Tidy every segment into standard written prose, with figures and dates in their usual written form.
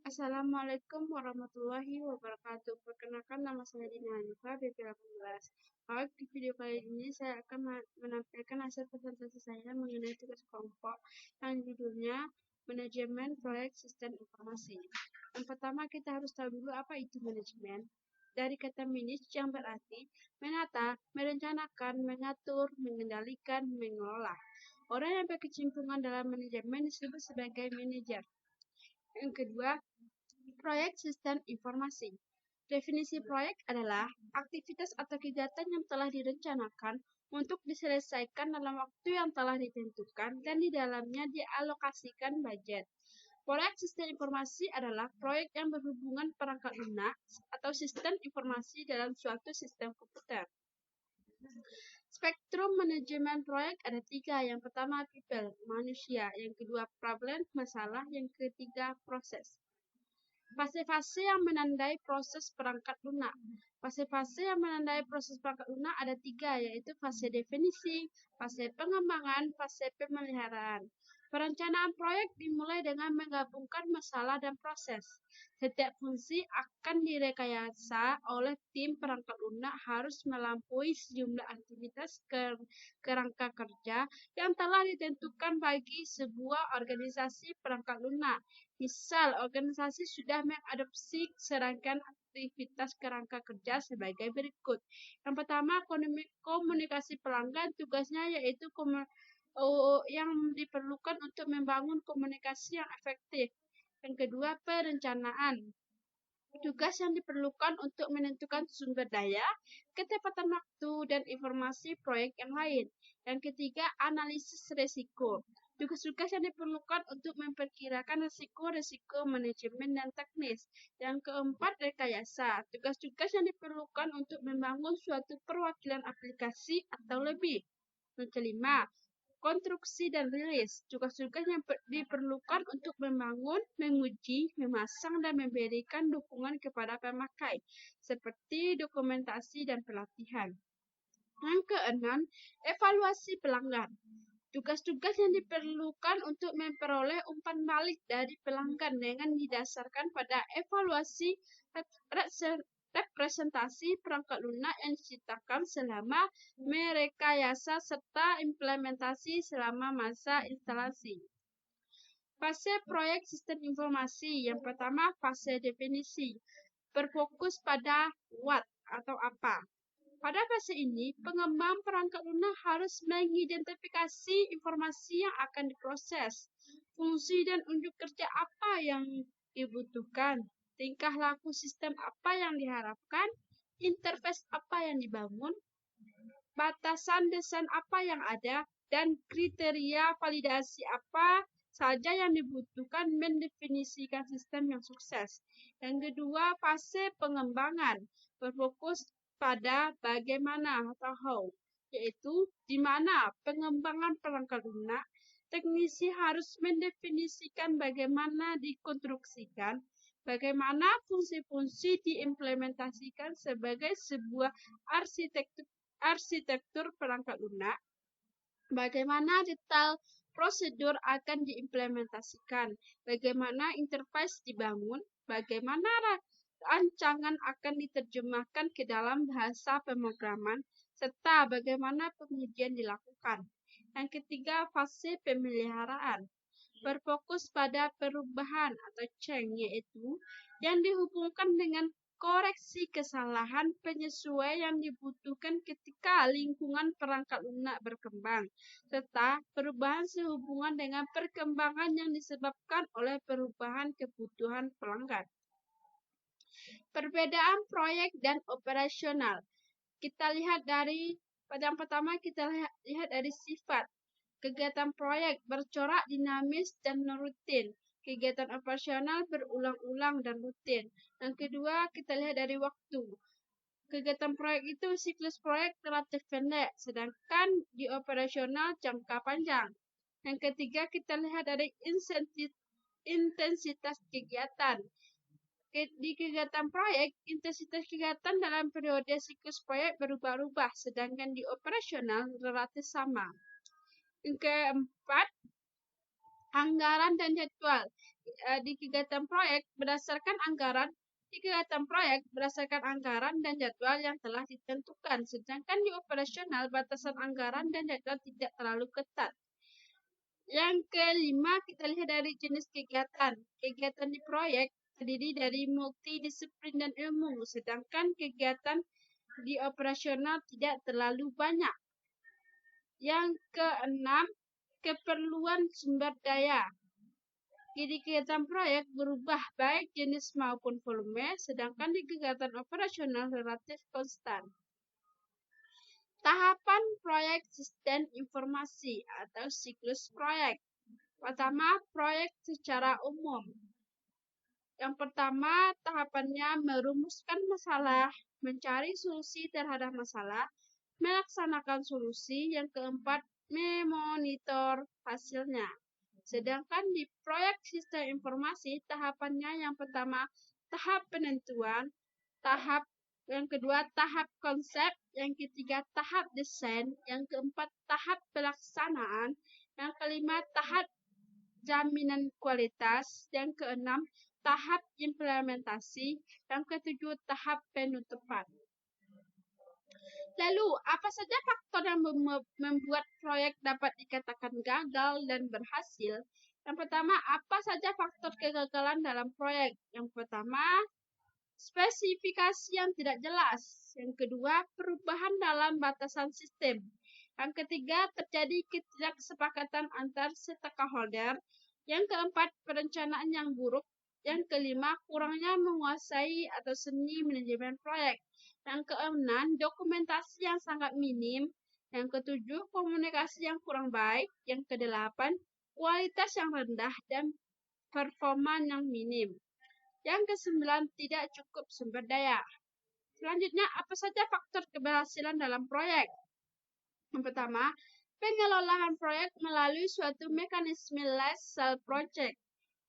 Assalamualaikum warahmatullahi wabarakatuh. Perkenalkan, nama saya Dina Hanifa, BP18. Baik, di video kali ini saya akan menampilkan hasil presentasi saya mengenai tugas kelompok yang judulnya Manajemen Proyek Sistem Informasi. Yang pertama, kita harus tahu dulu apa itu manajemen. Dari kata manage yang berarti menata, merencanakan, mengatur, mengendalikan, mengelola. Orang yang berkecimpungan dalam manajemen disebut sebagai manajer. Yang kedua, proyek sistem informasi. Definisi proyek adalah aktivitas atau kegiatan yang telah direncanakan untuk diselesaikan dalam waktu yang telah ditentukan dan di dalamnya dialokasikan budget. Proyek sistem informasi adalah proyek yang berhubungan perangkat lunak atau sistem informasi dalam suatu sistem komputer. Spektrum manajemen proyek ada 3. Yang pertama, people, manusia. Yang kedua, problem, masalah. Yang ketiga, proses. Fase-fase yang menandai proses perangkat lunak. Fase-fase yang menandai proses perangkat lunak ada 3, yaitu fase definisi, fase pengembangan, fase pemeliharaan. Perencanaan proyek dimulai dengan menggabungkan masalah dan proses. Setiap fungsi akan direkayasa oleh tim perangkat lunak harus melampaui sejumlah aktivitas kerangka kerja yang telah ditentukan bagi sebuah organisasi perangkat lunak. Misal, organisasi sudah mengadopsi serangkaian aktivitas kerangka kerja sebagai berikut. Yang pertama, komunikasi pelanggan. Tugasnya yaitu yang diperlukan untuk membangun komunikasi yang efektif. Yang kedua, perencanaan. Tugas yang diperlukan untuk menentukan sumber daya, ketepatan waktu, dan informasi proyek yang lain. Yang ketiga, analisis risiko. Tugas-tugas yang diperlukan untuk memperkirakan risiko-risiko manajemen dan teknis. Yang keempat, rekayasa. Tugas-tugas yang diperlukan untuk membangun suatu perwakilan aplikasi atau lebih. Yang kelima, konstruksi dan rilis. Tugas-tugas yang diperlukan untuk membangun, menguji, memasang, dan memberikan dukungan kepada pemakai, seperti dokumentasi dan pelatihan. Yang keenam, evaluasi pelanggan. Tugas-tugas yang diperlukan untuk memperoleh umpan balik dari pelanggan dengan didasarkan pada evaluasi representasi perangkat lunak yang diciptakan selama merekayasa serta implementasi selama masa instalasi. Fase proyek sistem informasi. Yang pertama, fase definisi. Berfokus pada what atau apa. Pada fase ini, pengembang perangkat lunak harus mengidentifikasi informasi yang akan diproses, fungsi dan unjuk kerja apa yang dibutuhkan, tingkah laku sistem apa yang diharapkan, interface apa yang dibangun, batasan desain apa yang ada, dan kriteria validasi apa saja yang dibutuhkan mendefinisikan sistem yang sukses. Yang kedua, fase pengembangan. Berfokus pada bagaimana atau how, yaitu di mana pengembangan perangkat lunak, teknisi harus mendefinisikan bagaimana dikonstruksikan, bagaimana fungsi-fungsi diimplementasikan sebagai sebuah arsitektur perangkat lunak, bagaimana detail prosedur akan diimplementasikan, bagaimana interface dibangun, bagaimana rancangan akan diterjemahkan ke dalam bahasa pemrograman, serta bagaimana pengujian dilakukan. Yang ketiga, fase pemeliharaan. Berfokus pada perubahan atau change, yaitu yang dihubungkan dengan koreksi kesalahan penyesuaian yang dibutuhkan ketika lingkungan perangkat lunak berkembang, serta perubahan sehubungan dengan perkembangan yang disebabkan oleh perubahan kebutuhan pelanggan. Perbedaan proyek dan operasional. Pada yang pertama kita lihat dari sifat. Kegiatan proyek bercorak dinamis dan rutin. Kegiatan operasional berulang-ulang dan rutin. Yang kedua, kita lihat dari waktu. Kegiatan proyek itu siklus proyek relatif pendek, sedangkan di operasional jangka panjang. Yang ketiga, kita lihat dari intensitas kegiatan. Di kegiatan proyek, intensitas kegiatan dalam periode siklus proyek berubah-ubah, sedangkan di operasional relatif sama. Yang keempat, anggaran dan jadwal. di kegiatan proyek berdasarkan anggaran dan jadwal yang telah ditentukan, sedangkan di operasional batasan anggaran dan jadwal tidak terlalu ketat. Yang kelima, kita lihat dari jenis kegiatan. Kegiatan di proyek terdiri dari multidisiplin dan ilmu, sedangkan kegiatan di operasional tidak terlalu banyak. Yang keenam, keperluan sumber daya. Jadi kegiatan proyek berubah baik jenis maupun volume, sedangkan di kegiatan operasional relatif konstan. Tahapan proyek sistem informasi atau siklus proyek. Pertama, proyek secara umum. Yang pertama, tahapannya merumuskan masalah, mencari solusi terhadap masalah, melaksanakan solusi. Yang keempat, memonitor hasilnya. Sedangkan di proyek sistem informasi, tahapannya yang pertama, tahap penentuan, yang kedua, tahap konsep, yang ketiga, tahap desain, yang keempat, tahap pelaksanaan, yang kelima, tahap jaminan kualitas, yang keenam, tahap implementasi, yang ketujuh, tahap penutupan. Lalu, apa saja faktor yang membuat proyek dapat dikatakan gagal dan berhasil? Yang pertama, apa saja faktor kegagalan dalam proyek? Yang pertama, spesifikasi yang tidak jelas. Yang kedua, perubahan dalam batasan sistem. Yang ketiga, terjadi ketidaksepakatan antar stakeholder. Yang keempat, perencanaan yang buruk. Yang kelima, kurangnya menguasai atau seni manajemen proyek. Yang keenam, dokumentasi yang sangat minim. Yang ketujuh, komunikasi yang kurang baik. Yang kedelapan, kualitas yang rendah dan performa yang minim. Yang kesembilan, tidak cukup sumber daya. Selanjutnya, apa saja faktor keberhasilan dalam proyek? Yang pertama, pengelolaan proyek melalui suatu mekanisme last sale project.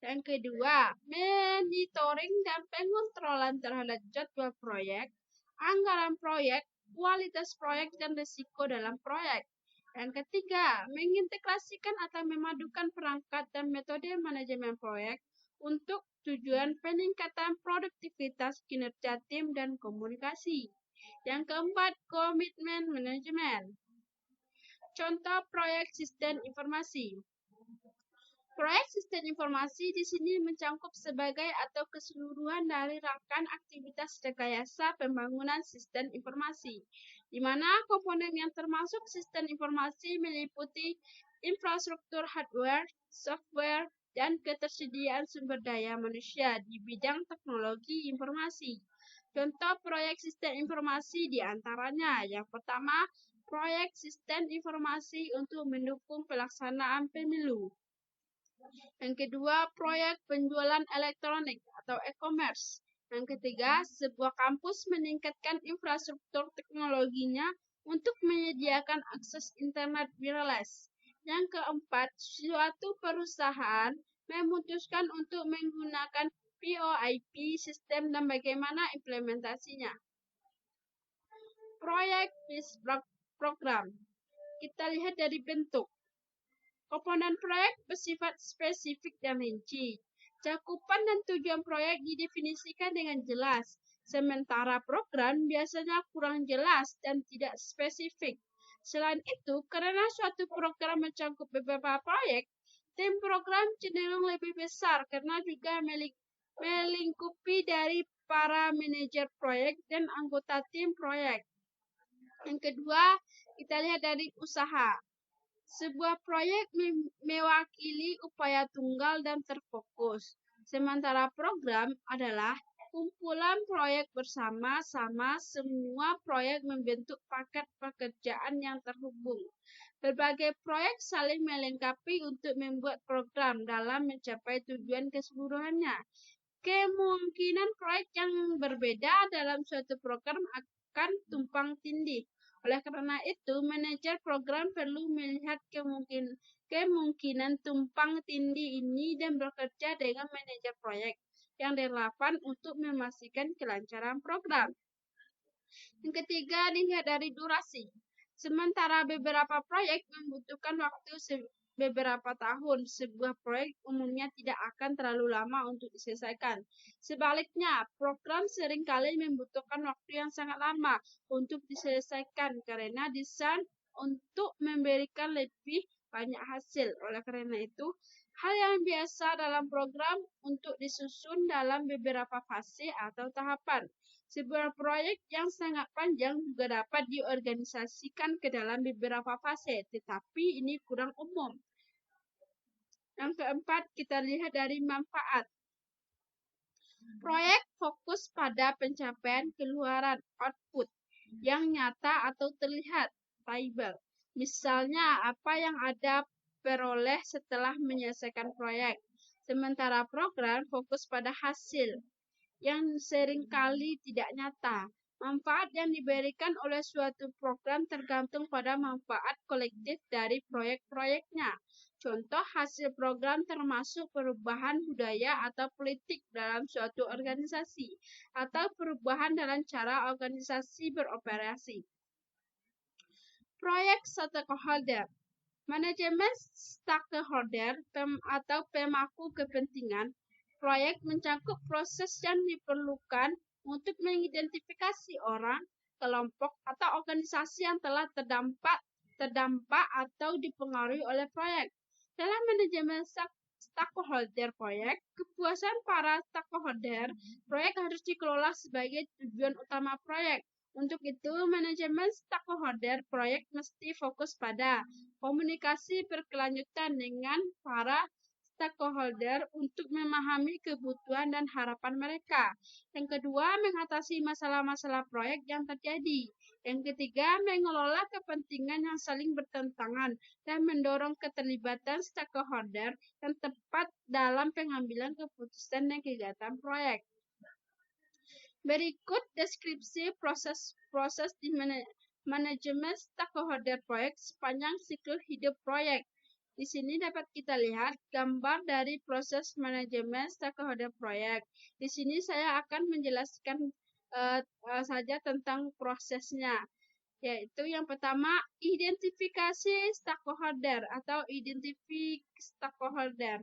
Yang kedua, monitoring dan pengontrolan terhadap jadwal proyek, anggaran proyek, kualitas proyek, dan risiko dalam proyek. Yang ketiga, mengintegrasikan atau memadukan perangkat dan metode manajemen proyek untuk tujuan peningkatan produktivitas kinerja tim dan komunikasi. Yang keempat, komitmen manajemen. Contoh proyek sistem informasi. Proyek sistem informasi di sini mencakup sebagai atau keseluruhan dari rangkaian aktivitas rekayasa pembangunan sistem informasi, di mana komponen yang termasuk sistem informasi meliputi infrastruktur hardware, software, dan ketersediaan sumber daya manusia di bidang teknologi informasi. Contoh proyek sistem informasi di antaranya, yang pertama, proyek sistem informasi untuk mendukung pelaksanaan pemilu. Yang kedua, proyek penjualan elektronik atau e-commerce. Yang ketiga, sebuah kampus meningkatkan infrastruktur teknologinya untuk menyediakan akses internet wireless. Yang keempat, suatu perusahaan memutuskan untuk menggunakan VoIP sistem dan bagaimana implementasinya. Proyek PIS program. Kita lihat dari bentuk. Komponen proyek bersifat spesifik dan rinci. Cakupan dan tujuan proyek didefinisikan dengan jelas, sementara program biasanya kurang jelas dan tidak spesifik. Selain itu, karena suatu program mencakup beberapa proyek, tim program cenderung lebih besar karena juga melingkupi dari para manajer proyek dan anggota tim proyek. Yang kedua, kita lihat dari usaha. Sebuah proyek mewakili upaya tunggal dan terfokus, sementara program adalah kumpulan proyek bersama-sama. Semua proyek membentuk paket pekerjaan yang terhubung. Berbagai proyek saling melengkapi untuk membuat program dalam mencapai tujuan keseluruhannya. Kemungkinan proyek yang berbeda dalam suatu program akan tumpang tindih. Oleh karena itu, manajer program perlu melihat kemungkinan tumpang tindih ini dan bekerja dengan manajer proyek yang relevan untuk memastikan kelancaran program. Yang ketiga, dilihat dari durasi. Sementara beberapa proyek membutuhkan waktu beberapa tahun. Sebuah proyek umumnya tidak akan terlalu lama untuk diselesaikan. Sebaliknya, program seringkali membutuhkan waktu yang sangat lama untuk diselesaikan karena desain untuk memberikan lebih banyak hasil. Oleh karena itu, hal yang biasa dalam program untuk disusun dalam beberapa fase atau tahapan. Sebuah proyek yang sangat panjang juga dapat diorganisasikan ke dalam beberapa fase, tetapi ini kurang umum. Yang keempat, kita lihat dari manfaat. Proyek fokus pada pencapaian keluaran output yang nyata atau terlihat, tangible. Misalnya, apa yang ada peroleh setelah menyelesaikan proyek. Sementara program fokus pada hasil yang seringkali tidak nyata. Manfaat yang diberikan oleh suatu program tergantung pada manfaat kolektif dari proyek-proyeknya. Contoh hasil program termasuk perubahan budaya atau politik dalam suatu organisasi, atau perubahan dalam cara organisasi beroperasi. Proyek stakeholder. Manajemen stakeholder atau pemangku kepentingan proyek mencakup proses yang diperlukan untuk mengidentifikasi orang, kelompok, atau organisasi yang telah terdampak atau dipengaruhi oleh proyek. Dalam manajemen stakeholder proyek, kepuasan para stakeholder proyek harus dikelola sebagai tujuan utama proyek. Untuk itu, manajemen stakeholder proyek mesti fokus pada komunikasi berkelanjutan dengan para stakeholder untuk memahami kebutuhan dan harapan mereka. Yang kedua, mengatasi masalah-masalah proyek yang terjadi. Yang ketiga, mengelola kepentingan yang saling bertentangan dan mendorong keterlibatan stakeholder yang tepat dalam pengambilan keputusan dan kegiatan proyek. Berikut deskripsi proses di manajemen stakeholder proyek sepanjang siklus hidup proyek. Di sini dapat kita lihat gambar dari proses manajemen stakeholder proyek. Di sini saya akan menjelaskan saja tentang prosesnya, yaitu yang pertama identifikasi stakeholder atau identify stakeholder.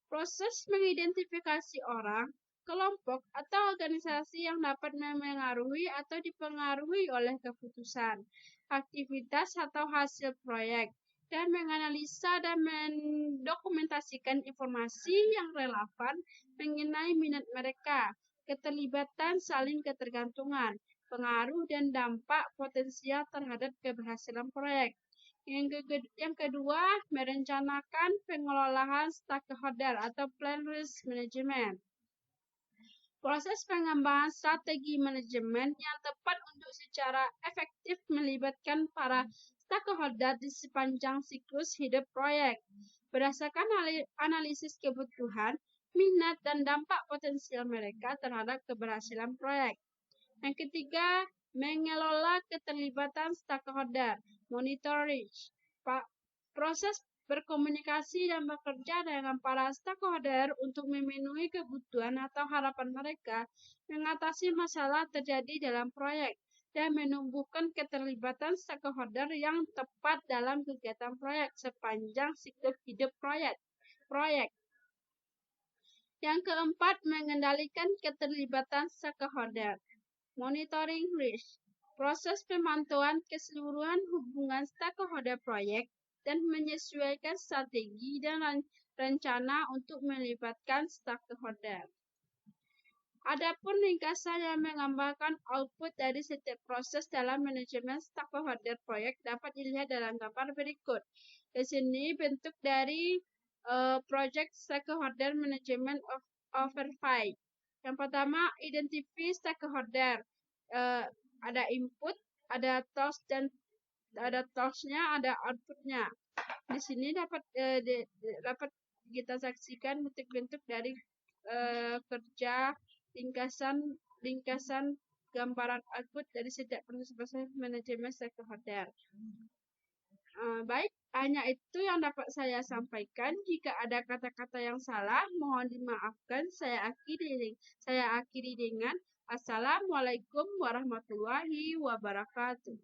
Proses mengidentifikasi orang, kelompok, atau organisasi yang dapat memengaruhi atau dipengaruhi oleh keputusan, aktivitas atau hasil proyek, dan menganalisa dan mendokumentasikan informasi yang relevan mengenai minat mereka, keterlibatan saling ketergantungan, pengaruh dan dampak potensial terhadap keberhasilan proyek. Yang kedua, merencanakan pengelolaan stakeholder atau plan risk management. Proses pengembangan strategi manajemen yang tepat untuk secara efektif melibatkan para stakeholder di sepanjang siklus hidup proyek. Berdasarkan analisis kebutuhan, minat, dan dampak potensial mereka terhadap keberhasilan proyek. Yang ketiga, mengelola keterlibatan stakeholder, monitoring. Proses berkomunikasi dan bekerja dengan para stakeholder untuk memenuhi kebutuhan atau harapan mereka, mengatasi masalah terjadi dalam proyek, dan menumbuhkan keterlibatan stakeholder yang tepat dalam kegiatan proyek sepanjang siklus hidup proyek. Yang keempat, mengendalikan keterlibatan stakeholder. Monitoring risk. Proses pemantauan keseluruhan hubungan stakeholder proyek dan menyesuaikan strategi dan rencana untuk melibatkan stakeholder. Adapun ringkasan yang menggambarkan output dari setiap proses dalam manajemen stakeholder proyek dapat dilihat dalam gambar berikut. Di sini bentuk dari project stakeholder management overview. Yang pertama, identify stakeholder. Ada input, ada task, dan ada task-nya, ada output-nya. Di sini dapat kita saksikan bentuk-bentuk dari kerja ringkasan gambaran output dari setiap proses manajemen stakeholder. Baik, hanya itu yang dapat saya sampaikan. Jika ada kata-kata yang salah, mohon dimaafkan. Saya akhiri dengan Assalamualaikum warahmatullahi wabarakatuh.